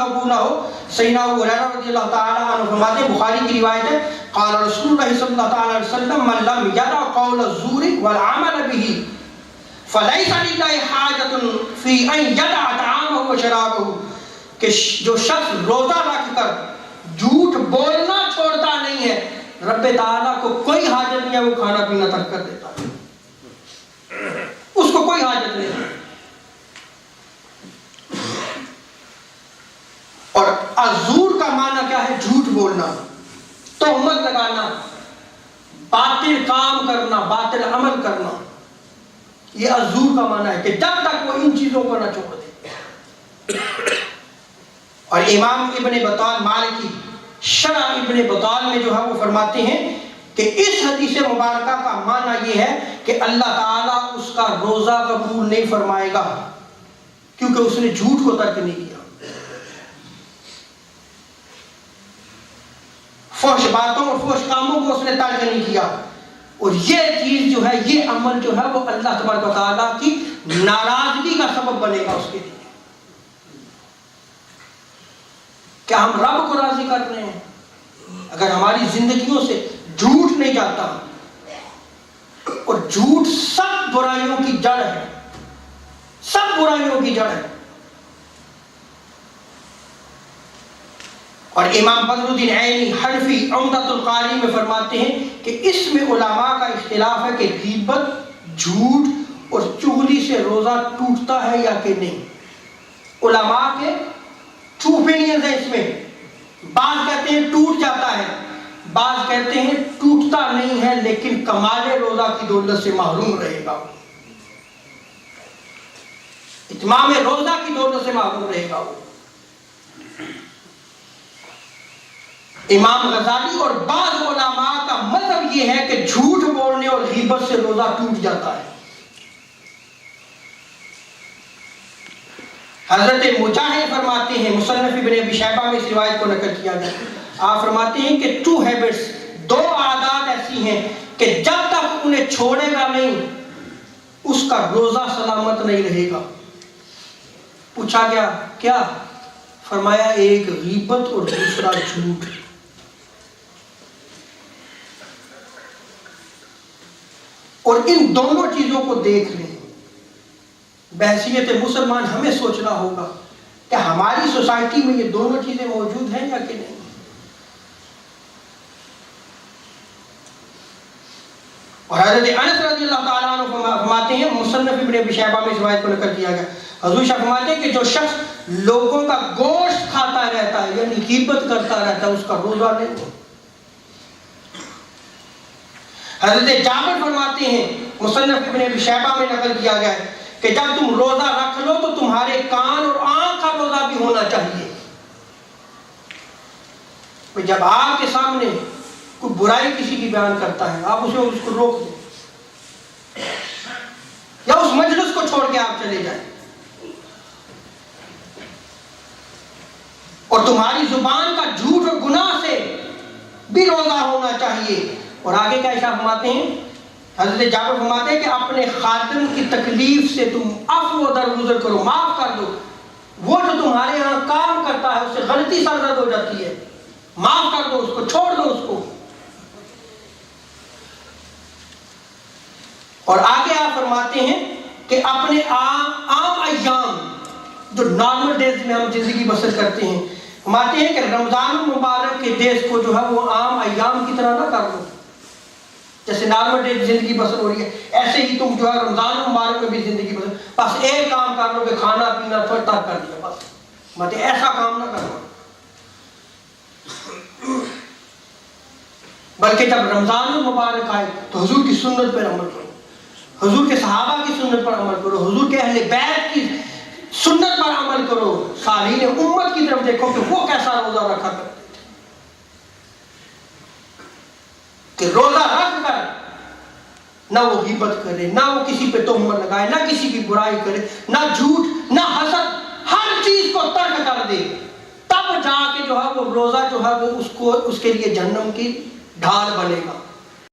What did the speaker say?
कबूल ना हो। सैयदना अबू हुरैरा रज़ियल्लाहु ताला अन्हु फरमाते हैं, बुखारी की रिवायत है, क़ाल रसूलुल्लाह सल्लल्लाहु अलैहि वसल्लम मन लम यदा क़ौल ज़ूरी वल अमल बिही फलैसा लिल्लाहि हाजतुन फी अन यदा तआमहु व शराबहु, कि जो शख्स रोजा रखकर झूठ बोलना छोड़ता नहीं है, रब्बे ताला को कोई हाजत नहीं है वो खाना पीना तर्क कर देता है, उसको कोई हाजत नहीं है। और अज़ूर का माना क्या है? झूठ बोलना, तोहमत लगाना, बातिल काम करना, बातिल अमल करना, ये अज़ूर का माना है कि जब तक वो इन चीजों को ना छोड़ दे। और इमाम इब्ने बत्ताल मालिकी शरह इब्ने बत्ताल में जो है वो फरमाते हैं कि इस हदीस मुबारका का माना ये है कि अल्लाह ताला उसका रोजा कबूल नहीं फरमाएगा क्योंकि उसने झूठ को तर्क नहीं किया, फहश बातों और फहश कामों को उसने तर्क नहीं किया। और ये चीज जो है, ये अमल जो है वो अल्लाह तबारक व तआला की नाराजगी का सबब बनेगा उसके लिए। क्या हम रब को राजी कर रहे हैं? अगर हमारी जिंदगियों से झूठ नहीं जाता, और झूठ सब बुराइयों की जड़ है, सब बुराइयों की जड़ है। और इमाम बदरुद्दीन ऐनी हनफी उम्दतुल कारी में फरमाते हैं कि इसमें उलमा का इख्तिलाफ है कि गीबत, झूठ और चुगली से रोजा टूटता है या कि नहीं। उलमा के टू ओपिनियंस है इसमें। बाज़ कहते हैं टूट जाता है, बाज़ कहते हैं टूटता नहीं है लेकिन कमाले रोजा की दौलत से महरूम रहेगा, इत्माम रोजा की दौलत से महरूम रहेगा वो। इमाम गजाली और बाज़ उलमा का मतलब यह है कि झूठ बोलने और गीबत से रोजा टूट जाता है। हजरत मुजाहिद फरमाते हैं, मुसन्नफ इब्ने अबी शैबा में इस रिवायत को नकल किया गया, आप फरमाते हैं कि टू हैबिट्स, दो आदत ऐसी हैं कि जब तक उन्हें छोड़ेगा नहीं उसका रोजा सलामत नहीं रहेगा। पूछा गया क्या? फरमाया एक गीबत और दूसरा झूठ। और इन दोनों चीजों को देख लें, बहसीयत मुसलमान हमें सोचना होगा कि हमारी सोसाइटी में ये दोनों चीजें मौजूद हैं या कि नहीं। और हज़रत अनस रज़ियल्लाहु ताला अन्हु फरमाते हैं, मुसन्नफ इब्ने अबी शैबा में इस रिवायत को नकल किया गया, हुज़ूर शाह फरमाते हैं कि जो शख्स लोगों का गोश्त खाता रहता है यानी गीबत करता रहता है उसका रोजा नहीं। हज़रत जाबिर फरमाते हैं, मुसन्नफ इब्ने अबी शैबा में नकल किया गया है कि जब तुम रोजा रख लो तो तुम्हारे कान और आंख का रोजा भी होना चाहिए। जब आपके सामने कोई बुराई किसी की बयान करता है आप उसको रोक दें या उस मजलिस को छोड़ के आप चले जाएं, और तुम्हारी जुबान का झूठ और गुनाह से भी रोजा होना चाहिए। और आगे क्या इशारा फरमाते हैं, हज़रत जाबिर फरमाते हैं कि अपने खातिन की तकलीफ से तुम अफ़्व दरगुज़र करो, माफ कर दो। वो जो तुम्हारे यहाँ काम करता है उससे गलती सरजद हो जाती है, माफ कर दो उसको, छोड़ दो उसको। और आगे आप फरमाते हैं कि अपने आम अय्याम, जो नॉर्मल डेज में हम जिंदगी बसर करते हैं, फरमाते हैं कि रमजान मुबारक के डेज को जो है वो आम अय्याम की तरह ना कर लो। जैसे नॉर्मल डे जिंदगी बसर हो रही है ऐसे ही तुम जो है रमजान मुबारक में भी जिंदगी बसर, बस एक काम कर लो कि खाना पीना थोड़ा कर दिया, बस मतलब ऐसा काम ना करना। बल्कि जब रमजान मुबारक आए तो हुजूर की सुन्नत पर अमल करो, हुजूर के सहाबा की सुन्नत पर अमल करो, हुजूर के अहले बैत की सुन्नत पर अमल करो, सालीन उम्मत की तरफ देखो कि वो कैसा रोजा रखा करते कि रोजा रख कर ना वो गीबत करे, ना वो किसी पे तोहमत लगाए, ना किसी की बुराई करे, ना झूठ, ना हसद, हर चीज को तर्क कर दे, तब जाके जो है वो रोजा जो है वो उसको उसके लिए जन्नम की ढाल बनेगा।